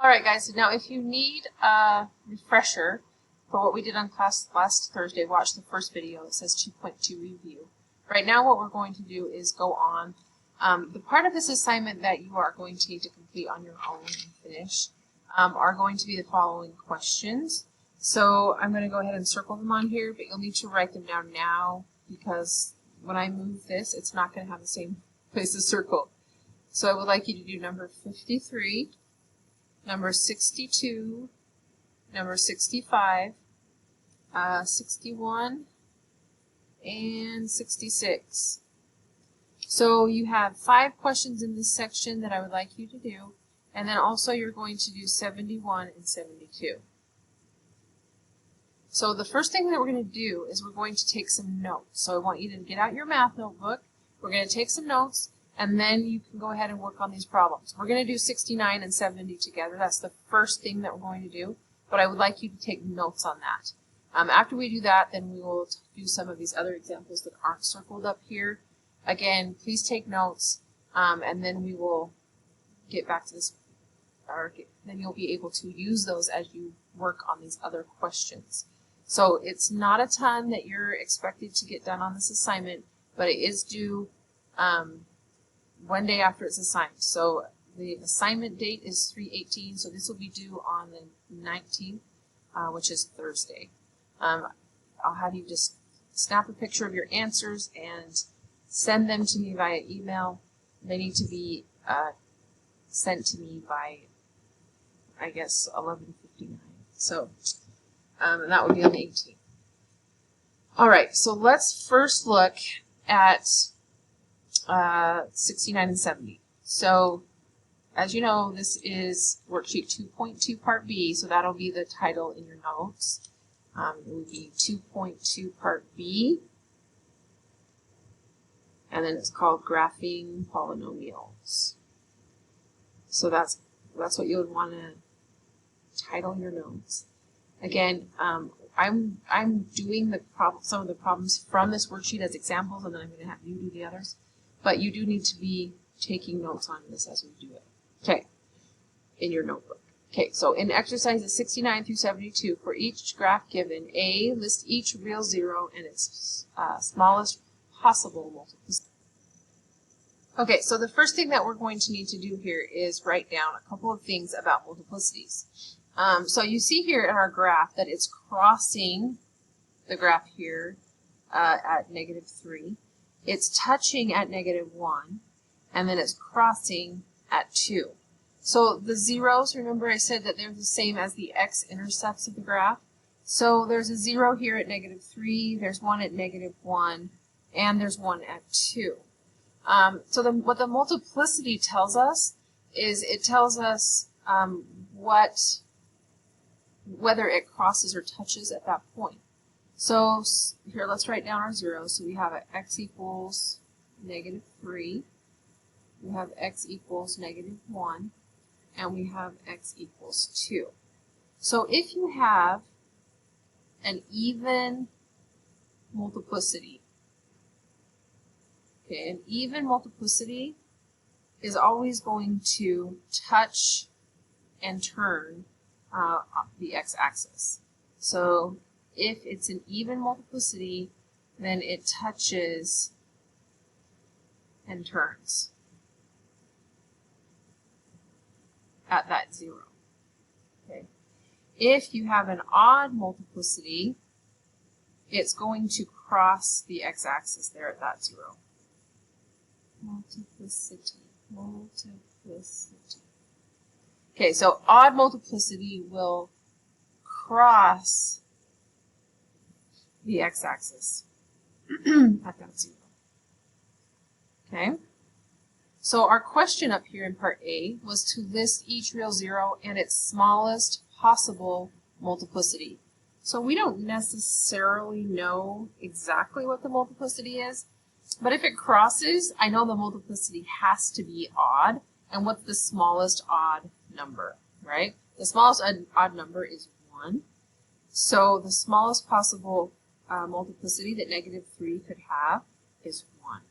Alright guys, now if you need a refresher for what we did on class last Thursday, watch the first video. It says 2.2 review. Right now what we're going to do is go on. The part of this assignment that you are going to need to complete on your own and finish are going to be the following questions. So I'm going to go ahead and circle them on here, but you'll need to write them down now because when I move this, it's not going to have the same place to circle. So I would like you to do number 53, number 62, number 65, 61, and 66. So you have 5 questions in this section that I would like you to do, and then also you're going to do 71 and 72. So the first thing that we're going to do is we're going to take some notes. So I want you to get out your math notebook. We're going to take some notes, and then you can go ahead and work on these problems. We're going to do 69 and 70 together. That's the first thing that we're going to do, but I would like you to take notes on that. After we do that, then we will do some of these other examples that aren't circled up here. Again, please take notes, and then we will get back to this, then you'll be able to use those as you work on these other questions. So it's not a ton that you're expected to get done on this assignment, but it is due one day after it's assigned. So the assignment date is 3/18, so this will be due on the 19th, which is Thursday. I'll have you just snap a picture of your answers and send them to me via email. They need to be sent to me by, I guess, 11:59. So and that would be on the 18th. All right, so let's first look at 69 and 70. So as you know, this is worksheet 2.2 part B, so that'll be the title in your notes. It would be 2.2 part B, and then it's called graphing polynomials. So that's what you would want to title your notes. Again, I'm doing some of the problems from this worksheet as examples, and then I'm going to have you do the others. But you do need to be taking notes on this as we do it. Okay, in your notebook. Okay, so in exercises 69 through 72, for each graph given, A, list each real zero and its smallest possible multiplicity. Okay, so the first thing that we're going to need to do here is write down a couple of things about multiplicities. So you see here in our graph that it's crossing the graph here at -3. It's touching at -1, and then it's crossing at 2. So the zeros, remember I said that they're the same as the x-intercepts of the graph. So there's a 0 here at -3, there's one at -1, and there's one at 2. So what the multiplicity tells us is it tells us whether it crosses or touches at that point. So here, let's write down our zeros. So we have x equals -3, we have x equals -1, and we have x equals 2. So if you have an even multiplicity, okay, an even multiplicity is always going to touch and turn the x-axis. So if it's an even multiplicity, then it touches and turns at that 0. Okay. If you have an odd multiplicity, it's going to cross the x-axis there at that 0. Multiplicity. Okay, so odd multiplicity will cross the x-axis at that 0. Okay, so our question up here in part A was to list each real zero and its smallest possible multiplicity. So we don't necessarily know exactly what the multiplicity is, but if it crosses, I know the multiplicity has to be odd. And what's the smallest odd number, right? The smallest odd number is 1. So the smallest possible multiplicity that -3 could have is 1.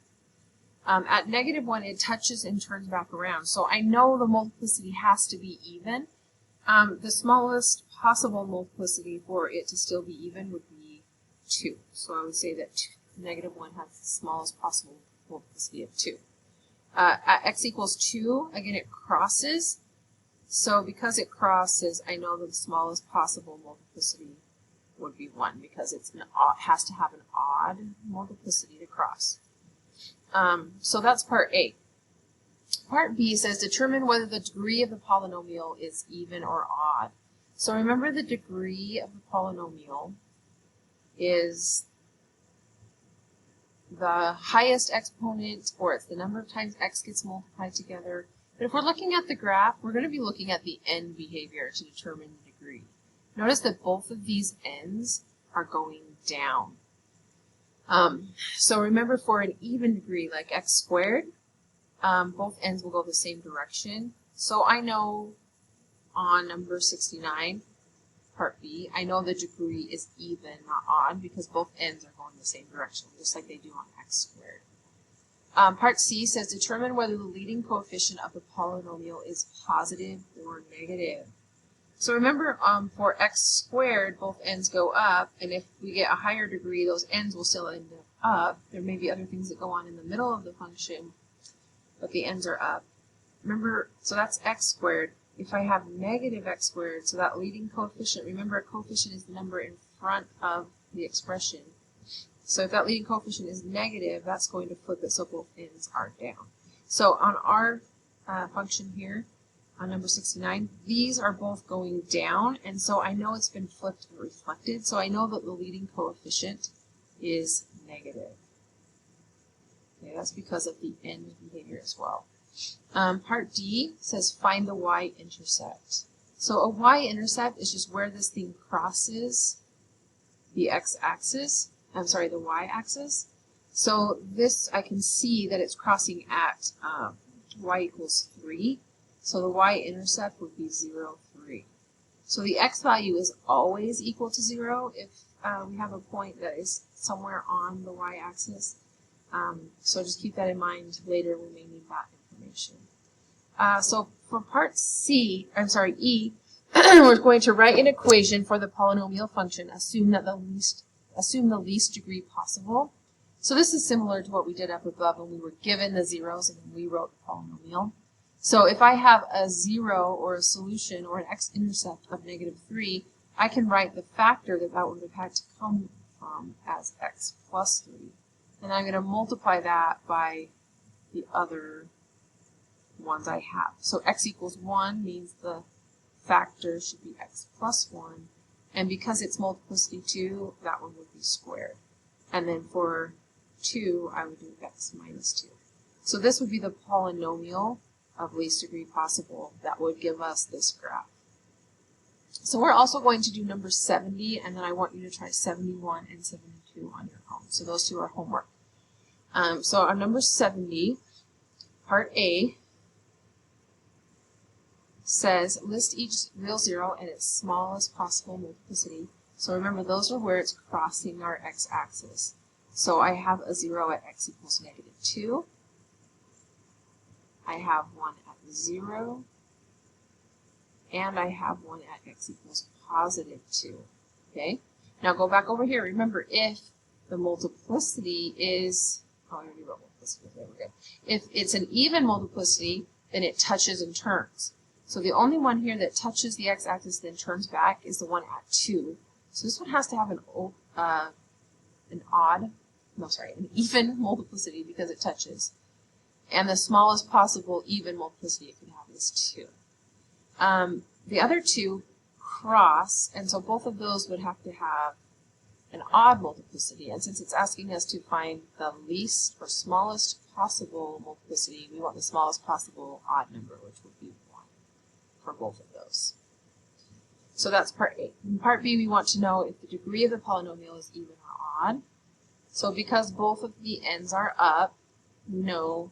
At -1, it touches and turns back around. So I know the multiplicity has to be even. The smallest possible multiplicity for it to still be even would be 2. So I would say that negative 1 has the smallest possible multiplicity of 2. At x equals 2, again, it crosses. So because it crosses, I know that the smallest possible multiplicity would be 1 because it has to have an odd multiplicity to cross. So that's part A. Part B says determine whether the degree of the polynomial is even or odd. So remember, the degree of the polynomial is the highest exponent, or it's the number of times x gets multiplied together. But if we're looking at the graph, we're going to be looking at the end behavior to determine the degree. Notice that both of these ends are going down. So remember, for an even degree like x squared, both ends will go the same direction. So I know on number 69, part B, I know the degree is even, not odd, because both ends are going the same direction, just like they do on x squared. Part C says determine whether the leading coefficient of the polynomial is positive or negative. So remember, for x squared, both ends go up, and if we get a higher degree, those ends will still end up. There may be other things that go on in the middle of the function, but the ends are up. Remember, so that's x squared. If I have negative x squared, so that leading coefficient, remember, a coefficient is the number in front of the expression. So if that leading coefficient is negative, that's going to flip it so both ends are down. So on our function here, on number 69, these are both going down, and so I know it's been flipped and reflected, so I know that the leading coefficient is negative. Okay, that's because of the end behavior as well. Part D says find the y-intercept. So a y-intercept is just where this thing crosses the x-axis, the y-axis. So this, I can see that it's crossing at y equals 3. So the y-intercept would be 0, 3. So the x value is always equal to 0 if we have a point that is somewhere on the y-axis. So just keep that in mind. Later we may need that information. So for part E, we're going to write an equation for the polynomial function. Assume the least degree possible. So this is similar to what we did up above when we were given the zeros and then we wrote the polynomial. So if I have a 0 or a solution or an x-intercept of negative 3, I can write the factor that would have had to come from as x plus 3. And I'm going to multiply that by the other ones I have. So x equals 1 means the factor should be x plus 1. And because it's multiplicity 2, that one would be squared. And then for 2, I would do x minus 2. So this would be the polynomial of least degree possible that would give us this graph. So we're also going to do number 70, and then I want you to try 71 and 72 on your own. So those two are homework. So on number 70, part A says list each real zero and its smallest possible multiplicity. So remember, those are where it's crossing our x-axis. So I have a 0 at x equals negative 2. I have 1 at 0. And I have 1 at x equals positive 2. Okay? Now go back over here. Remember, if the multiplicity is, I already wrote multiplicity. There we go. If it's an even multiplicity, then it touches and turns. So the only one here that touches the x-axis then turns back is the one at 2. So this one has to have an even multiplicity because it touches. And the smallest possible even multiplicity it could have is 2. The other two cross, and so both of those would have to have an odd multiplicity. And since it's asking us to find the least or smallest possible multiplicity, we want the smallest possible odd number, which would be 1 for both of those. So that's part A. In part B, we want to know if the degree of the polynomial is even or odd. So because both of the ends are up, we know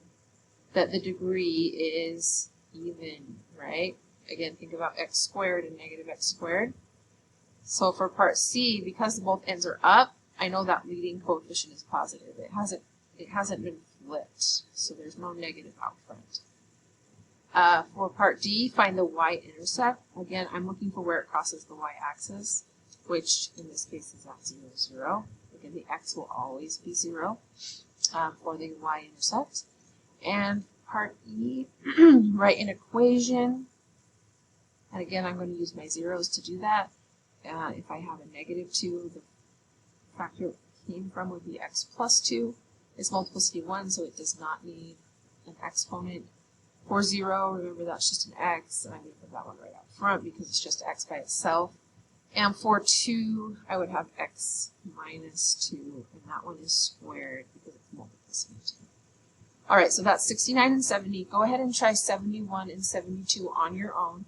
that the degree is even, right? Again, think about x squared and negative x squared. So for part C, because both ends are up, I know that leading coefficient is positive. It hasn't been flipped, so there's no negative out front. For part D, find the y-intercept. Again, I'm looking for where it crosses the y-axis, which in this case is at 0, 0. Again, the x will always be 0 for the y-intercept. And part E, write an equation. And again, I'm going to use my zeros to do that. If I have a negative 2, the factor it came from would be x plus 2. It's multiplicity 1, so it does not need an exponent. For 0, remember that's just an x, and I'm going to put that one right out front because it's just x by itself. And for 2, I would have x minus 2, and that one is squared because it's multiplicity 2. All right, so that's 69 and 70. Go ahead and try 71 and 72 on your own.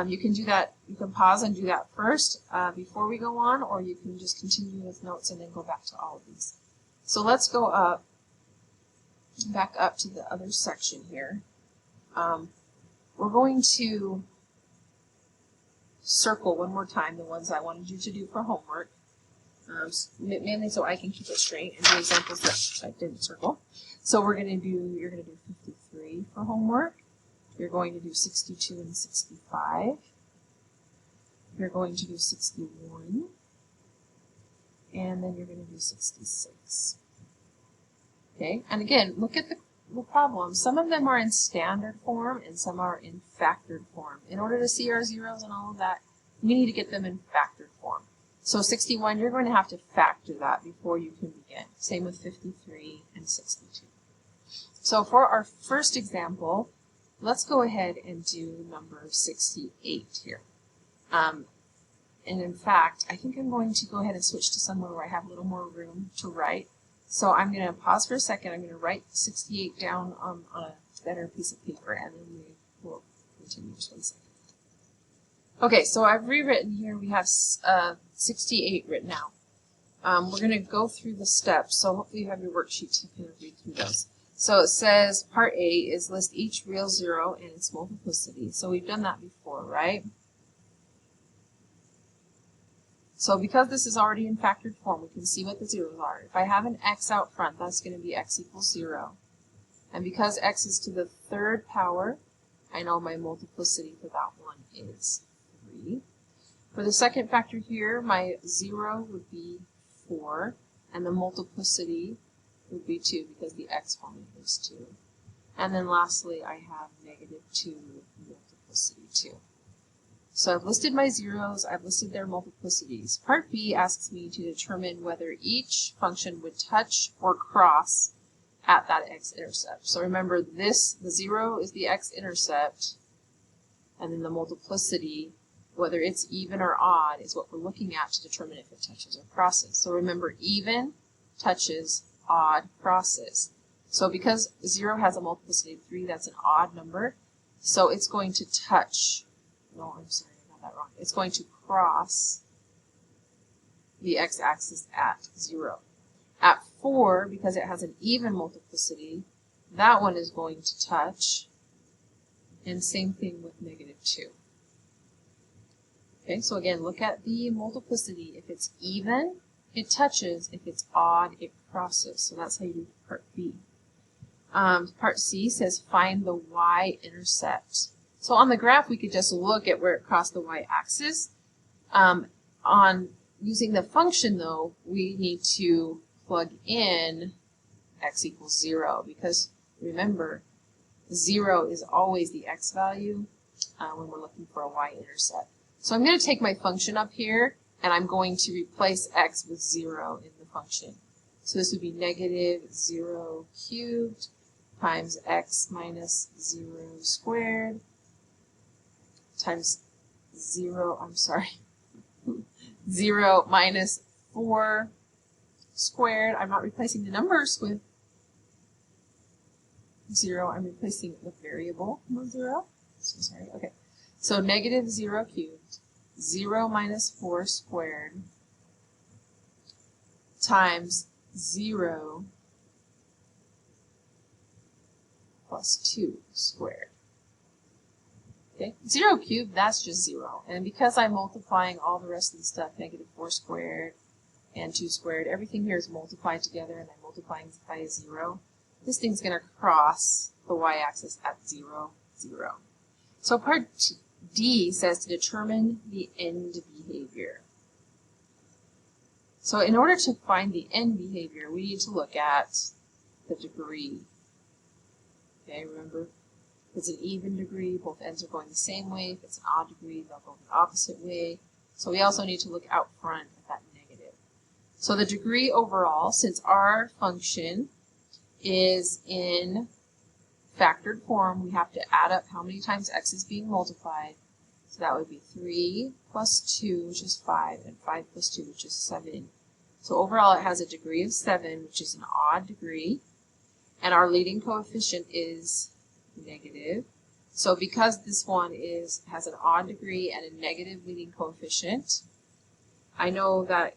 You can do that, you can pause and do that first before we go on, or you can just continue with notes and then go back to all of these. So let's go up, back up to the other section here. We're going to circle one more time the ones I wanted you to do for homework, mainly so I can keep it straight and do examples that I didn't circle. So you're going to do 53 for homework. You're going to do 62 and 65. You're going to do 61. And then you're going to do 66. Okay, and again, look at the problem. Some of them are in standard form and some are in factored form. In order to see our zeros and all of that, we need to get them in factored form. So 61, you're going to have to factor that before you can begin. Same with 53 and 62. So for our first example, let's go ahead and do number 68 here. And in fact, I think I'm going to go ahead and switch to somewhere where I have a little more room to write. So I'm going to pause for a second. I'm going to write 68 down on a better piece of paper, and then we will continue just 1 second. Okay, so I've rewritten here. We have 68 written out. We're going to go through the steps, so hopefully you have your worksheet to kind of read through those. So it says part A is list each real zero and its multiplicity. So we've done that before, right? So because this is already in factored form, we can see what the zeros are. If I have an x out front, that's going to be x equals 0. And because x is to the third power, I know my multiplicity for that one is 3. For the second factor here, my 0 would be 4, and the multiplicity would be 2 because the exponent is 2. And then lastly, I have negative 2 multiplicity 2. So I've listed my zeros, I've listed their multiplicities. Part B asks me to determine whether each function would touch or cross at that x-intercept. So remember this, the 0 is the x-intercept, and then the multiplicity, whether it's even or odd, is what we're looking at to determine if it touches or crosses. So remember, even touches, odd crosses. So because 0 has a multiplicity of 3, that's an odd number, so it's going to touch. No, I'm sorry, I got that wrong. It's going to cross the x-axis at 0. At 4, because it has an even multiplicity, that one is going to touch, and same thing with negative 2. Okay, so again, look at the multiplicity. If it's even, it touches. If it's odd, it crosses. So that's how you do part B. Part C says find the y-intercept. So on the graph, we could just look at where it crossed the y-axis. On using the function, though, we need to plug in x equals 0, because remember, 0 is always the x value when we're looking for a y-intercept. So I'm going to take my function up here, and I'm going to replace x with 0 in the function. So this would be negative 0 cubed times x minus 0 squared times 0 minus 4 squared. I'm not replacing the numbers with 0. I'm replacing the variable with 0. So sorry. Okay. So negative 0 cubed, 0 minus 4 squared times 0 plus 2 squared. Okay, 0 cubed, that's just 0. And because I'm multiplying all the rest of the stuff, negative 4 squared and 2 squared, everything here is multiplied together, and I'm multiplying by 0. This thing's going to cross the y-axis at 0. 0. So part D says to determine the end behavior. So in order to find the end behavior, we need to look at the degree. Okay, remember, if it's an even degree, both ends are going the same way. If it's an odd degree, they'll go the opposite way. So we also need to look out front at that negative. So the degree overall, since our function is in factored form, we have to add up how many times x is being multiplied. So that would be 3 plus 2, which is 5, and 5 plus 2, which is 7. So overall it has a degree of 7, which is an odd degree. And our leading coefficient is negative. So because this one has an odd degree and a negative leading coefficient, I know that,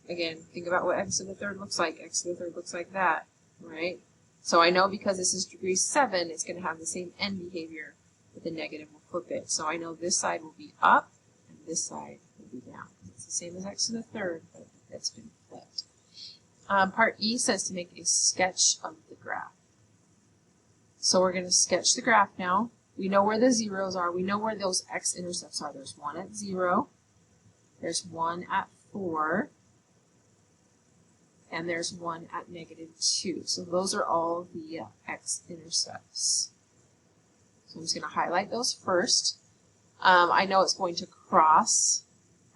again, think about what x to the third looks like. X to the third looks like that, right? So I know because this is degree 7, it's going to have the same end behavior, but the negative will flip it. So I know this side will be up and this side will be down. It's the same as x to the third, but it's been flipped. Part E says to make a sketch of the graph. So we're going to sketch the graph now. We know where the zeros are. We know where those x-intercepts are. There's 1 at 0. There's 1 at 4. And there's 1 at -2. So those are all the x-intercepts. So I'm just going to highlight those first. I know it's going to cross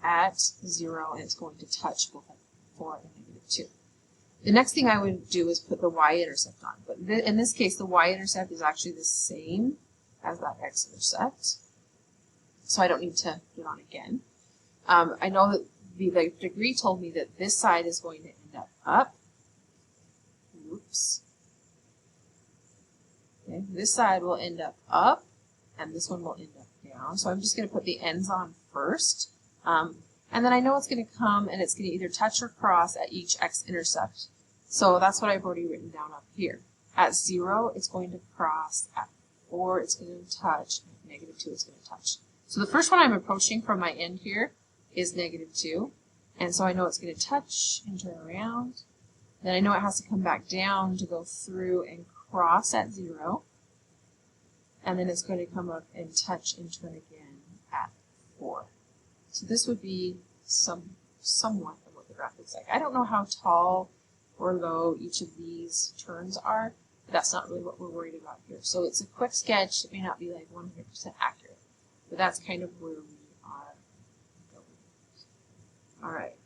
at 0 and it's going to touch both at 4 and -2. The next thing I would do is put the y-intercept on. But in this case, the y-intercept is actually the same as that x-intercept. So I don't need to put it on again. I know that the degree told me that this side is going to end up. Oops. Okay, this side will end up, and this one will end up down. So I'm just going to put the ends on first. And then I know it's going to come and it's going to either touch or cross at each x-intercept. So that's what I've already written down up here. At 0, it's going to cross. At 4, it's going to touch. At -2, it's going to touch. So the first one I'm approaching from my end here is -2. And so I know it's going to touch and turn around. Then I know it has to come back down to go through and cross at 0. And then it's going to come up and touch and turn again at 4. So this would be somewhat of what the graph looks like. I don't know how tall or low each of these turns are, but that's not really what we're worried about here. So it's a quick sketch. It may not be like 100% accurate, but that's kind of where we are going. All right.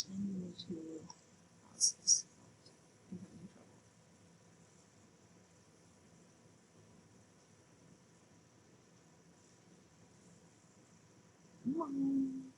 I need to pause this. I'm having trouble. Come on.